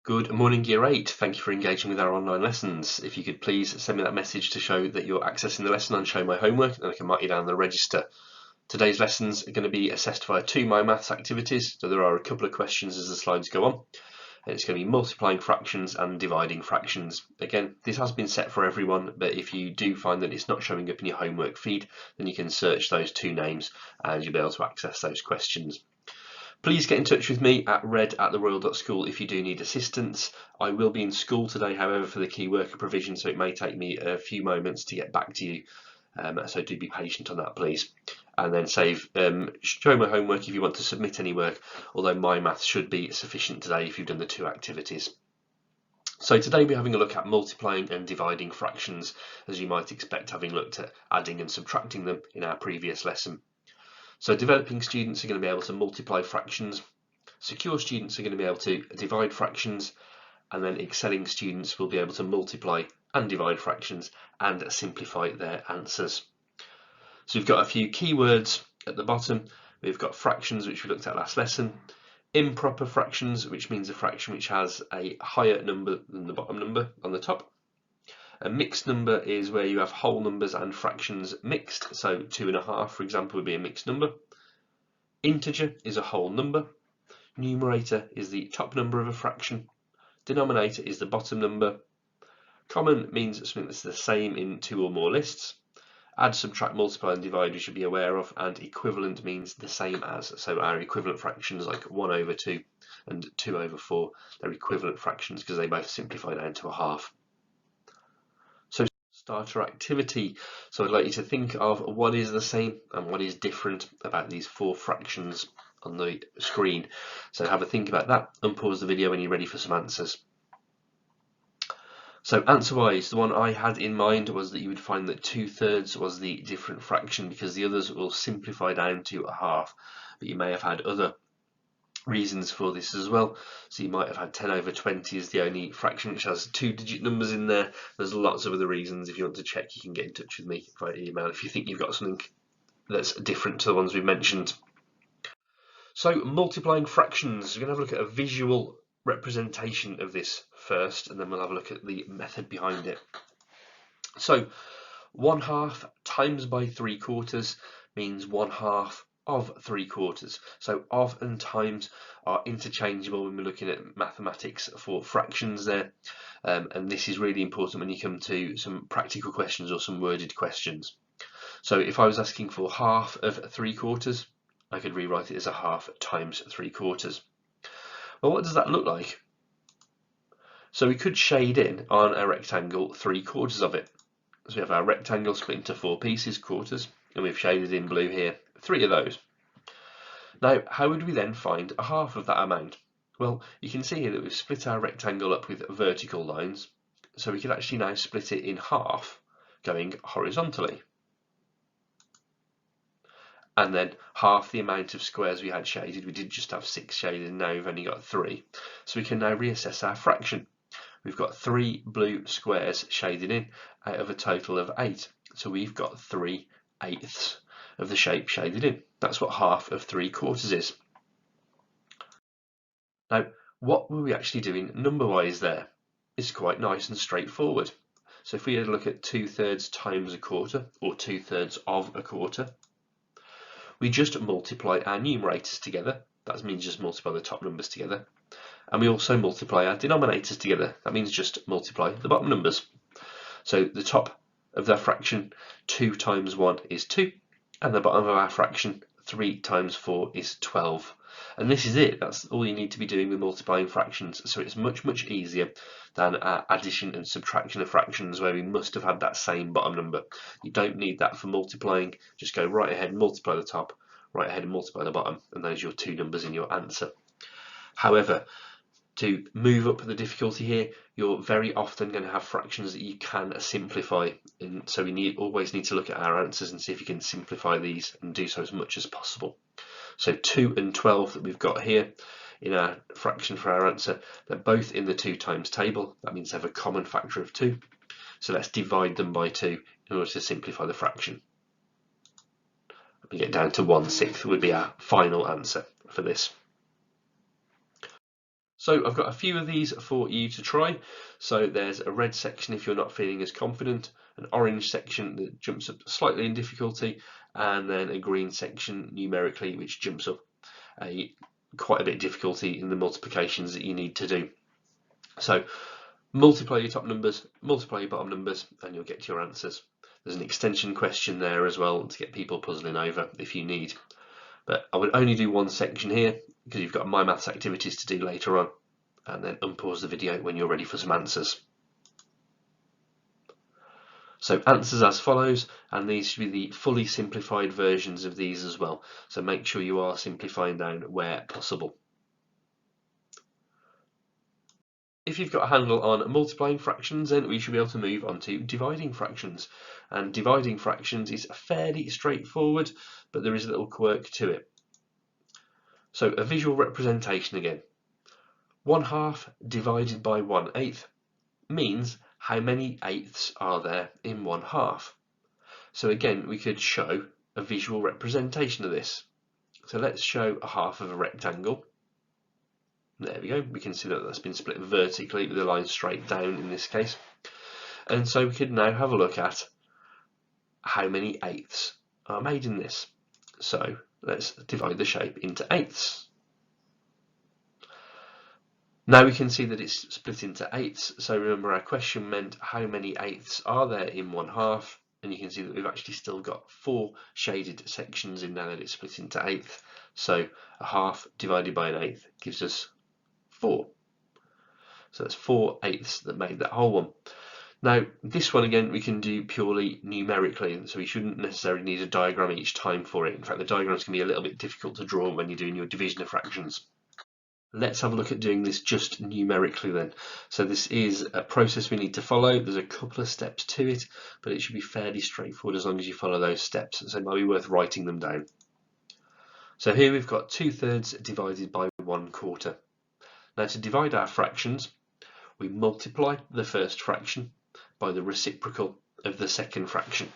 Good morning, Year 8. Thank you for engaging with our online lessons. If you could please send me that message to show that you're accessing the lesson and show my homework, and I can mark you down the register. Today's lessons are going to be assessed via two My Maths activities, so there are a couple of questions as the slides go on. And it's going to be multiplying fractions and dividing fractions. Again, this has been set for everyone, but if you do find that it's not showing up in your homework feed, then you can search those two names and you'll be able to access those questions. Please get in touch with me at red@theroyal.school if you do need assistance. I will be in school today, however, for the key worker provision, so it may take me a few moments to get back to you. So do be patient on that, please. And then show my homework if you want to submit any work, although my maths should be sufficient today if you've done the two activities. So today we're having a look at multiplying and dividing fractions, as you might expect, having looked at adding and subtracting them in our previous lesson. So developing students are going to be able to multiply fractions, secure students are going to be able to divide fractions, and then excelling students will be able to multiply and divide fractions and simplify their answers. So we've got a few keywords at the bottom. We've got fractions, which we looked at last lesson, improper fractions, which means a fraction which has a higher number than the bottom number on the top. A mixed number is where you have whole numbers and fractions mixed, so 2.5 for example would be a mixed number. Integer is a whole number. Numerator is the top number of a fraction. Denominator is the bottom number. Common means something that's the same in two or more lists. Add, subtract, multiply and divide we should be aware of, and equivalent means the same as. So our equivalent fractions like 1/2 and 2/4, they're equivalent fractions because they both simplify down to a half. So starter activity. So I'd like you to think of what is the same and what is different about these four fractions on the screen. So have a think about that and pause the video when you're ready for some answers. So answer wise, the one I had in mind was that you would find that 2/3 was the different fraction because the others will simplify down to a half, but you may have had other reasons for this as well. So you might have had 10/20 is the only fraction which has 2-digit numbers in there. There's lots of other reasons. If you want to check, you can get in touch with me via email if you think you've got something that's different to the ones we've mentioned. So multiplying fractions, we're going to have a look at a visual representation of this first, and then we'll have a look at the method behind it. So 1/2 times by 3/4 means 1/2 of 3/4. So of and times are interchangeable when we're looking at mathematics for fractions there, and this is really important when you come to some practical questions or some worded questions. So if I was asking for half of 3/4, I could rewrite it as a half times 3/4. Well, what does that look like? So we could shade in on a rectangle 3/4 of it. So we have our rectangle split into 4 pieces, quarters, and we've shaded in blue here 3 of those. Now, how would we then find a half of that amount? Well, you can see here that we've split our rectangle up with vertical lines, so we could actually now split it in half going horizontally. And then half the amount of squares we had shaded. We did just have 6 shaded, and now we've only got 3. So we can now reassess our fraction. We've got 3 blue squares shaded in out of a total of 8. So we've got 3/8 of the shape shaded in. That's what half of 3/4 is. Now, what were we actually doing number-wise there? It's quite nice and straightforward. So if we had a look at 2/3 times a quarter, or 2/3 of a quarter, we just multiply our numerators together. That means just multiply the top numbers together. And we also multiply our denominators together. That means just multiply the bottom numbers. So the top of the fraction, 2 times 1 is 2, and the bottom of our fraction, 3 times 4 is 12. And this is it. That's all you need to be doing with multiplying fractions. So it's much, much easier than our addition and subtraction of fractions where we must have had that same bottom number. You don't need that for multiplying. Just go right ahead and multiply the top, right ahead and multiply the bottom, and those are your two numbers in your answer. However, to move up the difficulty here, you're very often going to have fractions that you can simplify, and so we always need to look at our answers and see if you can simplify these and do so as much as possible. So 2 and 12 that we've got here in our fraction for our answer, they're both in the 2 times table. That means they have a common factor of 2. So let's divide them by 2 in order to simplify the fraction. We get down to 1/6 would be our final answer for this. So I've got a few of these for you to try. So there's a red section if you're not feeling as confident, an orange section that jumps up slightly in difficulty, and then a green section numerically which jumps up quite a bit of difficulty in the multiplications that you need to do. So multiply your top numbers, multiply your bottom numbers, and you'll get to your answers. There's an extension question there as well to get people puzzling over if you need. But I would only do one section here because you've got My Maths activities to do later on, and then unpause the video when you're ready for some answers. So answers as follows, and these should be the fully simplified versions of these as well. So make sure you are simplifying down where possible. If you've got a handle on multiplying fractions, then we should be able to move on to dividing fractions. And dividing fractions is fairly straightforward, but there is a little quirk to it. So a visual representation again. 1/2 divided by 1/8 means how many eighths are there in 1/2. So again, we could show a visual representation of this. So let's show a half of a rectangle. There we go. We can see that that's been split vertically with a line straight down in this case. And so we could now have a look at how many eighths are made in this. So let's divide the shape into eighths. Now we can see that it's split into eighths. So remember, our question meant how many eighths are there in 1/2, and you can see that we've actually still got 4 shaded sections in now that it's split into eighths. So a half divided by an eighth gives us 4. So that's 4/8 that made that whole one. Now this one again we can do purely numerically, so we shouldn't necessarily need a diagram each time for it. In fact, the diagrams can be a little bit difficult to draw when you're doing your division of fractions. Let's have a look at doing this just numerically then. So this is a process we need to follow. There's a couple of steps to it, but it should be fairly straightforward as long as you follow those steps. So it might be worth writing them down. So here we've got 2/3 divided by 1/4. Now to divide our fractions, we multiply the first fraction by the reciprocal of the second fraction.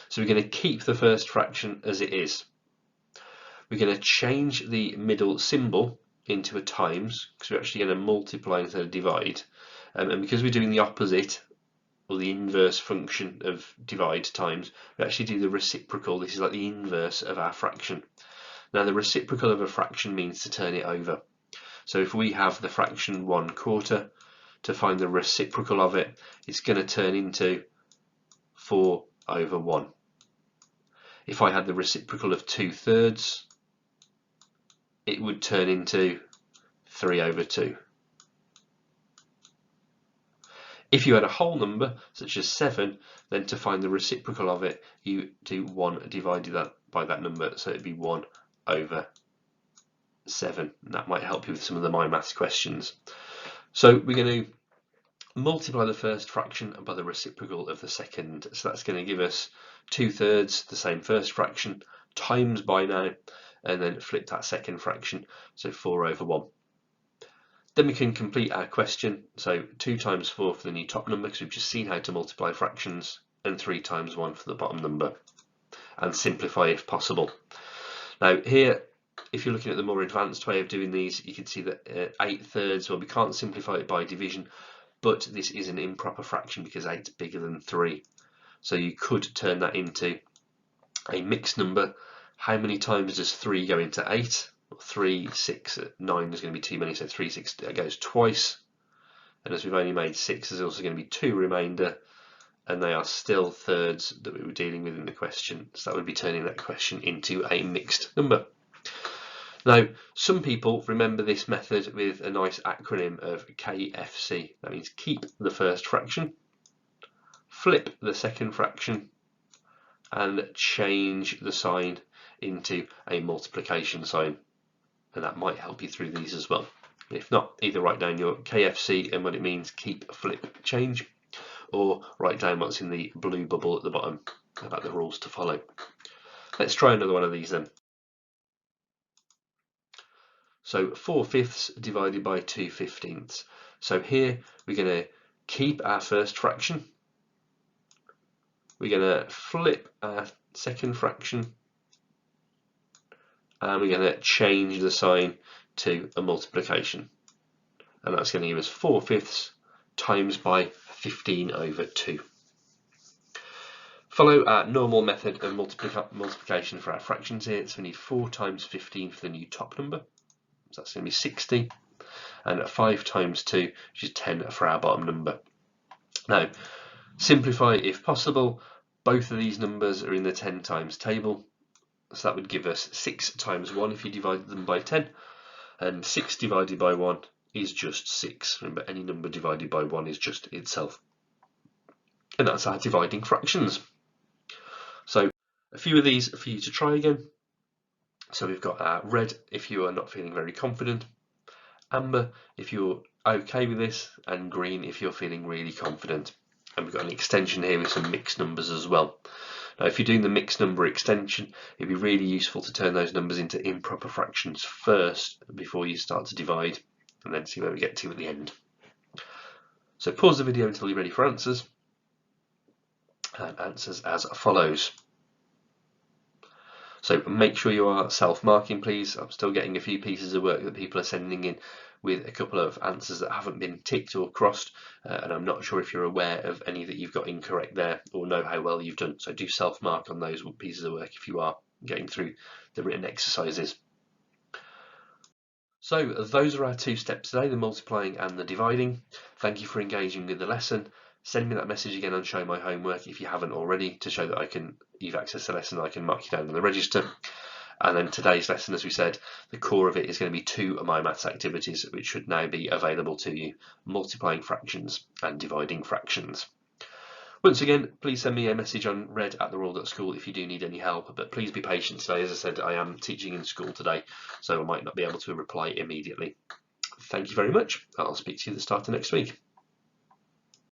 So we're going to keep the first fraction as it is. We're going to change the middle symbol into a times, because we're actually going to multiply instead of divide, and because we're doing the opposite or the inverse function of divide times, we actually do the reciprocal. This is like the inverse of our fraction. Now the reciprocal of a fraction means to turn it over. So if we have the fraction 1/4, to find the reciprocal of it, it's going to turn into 4/1. If I had the reciprocal of 2/3, it would turn into 3/2. If you had a whole number, such as 7, then to find the reciprocal of it, you do 1 divided by that number, so it'd be 1/7. And that might help you with some of the My Maths questions. So we're going to multiply the first fraction by the reciprocal of the second. So that's going to give us 2/3, the same first fraction, times by now, and then flip that second fraction, so 4/1. Then we can complete our question. So 2 times 4 for the new top number, because we've just seen how to multiply fractions, and 3 times 1 for the bottom number, and simplify if possible. Now here, if you're looking at the more advanced way of doing these, you can see that 8/3, well, we can't simplify it by division, but this is an improper fraction because 8 is bigger than 3. So you could turn that into a mixed number. How many times does 3 go into 8? 3, 6, 9 is going to be too many, so 3, 6 goes twice. And as we've only made 6, there's also going to be 2 remainder, and they are still thirds that we were dealing with in the question. So that would be turning that question into a mixed number. Now, some people remember this method with a nice acronym of KFC. That means keep the first fraction, flip the second fraction, and change the sign into a multiplication sign. And that might help you through these as well. If not, either write down your KFC and what it means, keep, flip, change, or write down what's in the blue bubble at the bottom about the rules to follow. Let's try another one of these then. So 4/5 divided by 2/15. So here we're going to keep our first fraction. We're going to flip our second fraction, and we're going to change the sign to a multiplication. and that's going to give us 4/5 times by 15/2. Follow our normal method of multiplication for our fractions here. So we need 4 times 15 for the new top number, so that's going to be 60, and 5 times 2, which is 10 for our bottom number. Now, simplify if possible. Both of these numbers are in the 10 times table, so that would give us 6 times 1 if you divided them by 10, and 6 divided by 1 is just 6. Remember, any number divided by 1 is just itself. And that's our dividing fractions. So a few of these for you to try again. So we've got red if you are not feeling very confident, amber if you're okay with this, and green if you're feeling really confident. And we've got an extension here with some mixed numbers as well. Now, if you're doing the mixed number extension, it'd be really useful to turn those numbers into improper fractions first before you start to divide, and then see where we get to at the end. So pause the video until you're ready for answers, and answers as follows. So make sure you are self-marking, please. I'm still getting a few pieces of work that people are sending in with a couple of answers that haven't been ticked or crossed, and I'm not sure if you're aware of any that you've got incorrect there or know how well you've done. So do self-mark on those pieces of work if you are getting through the written exercises. So those are our 2 steps today, the multiplying and the dividing. Thank you for engaging with the lesson. Send me that message again on Show My Homework if you haven't already, to show that you've accessed the lesson, I can mark you down on the register. And then today's lesson, as we said, the core of it is going to be 2 of my maths activities, which should now be available to you: multiplying fractions and dividing fractions. Once again, please send me a message on red@theroyal.school if you do need any help, but please be patient today. As I said, I am teaching in school today, so I might not be able to reply immediately. Thank you very much. I'll speak to you at the start of next week.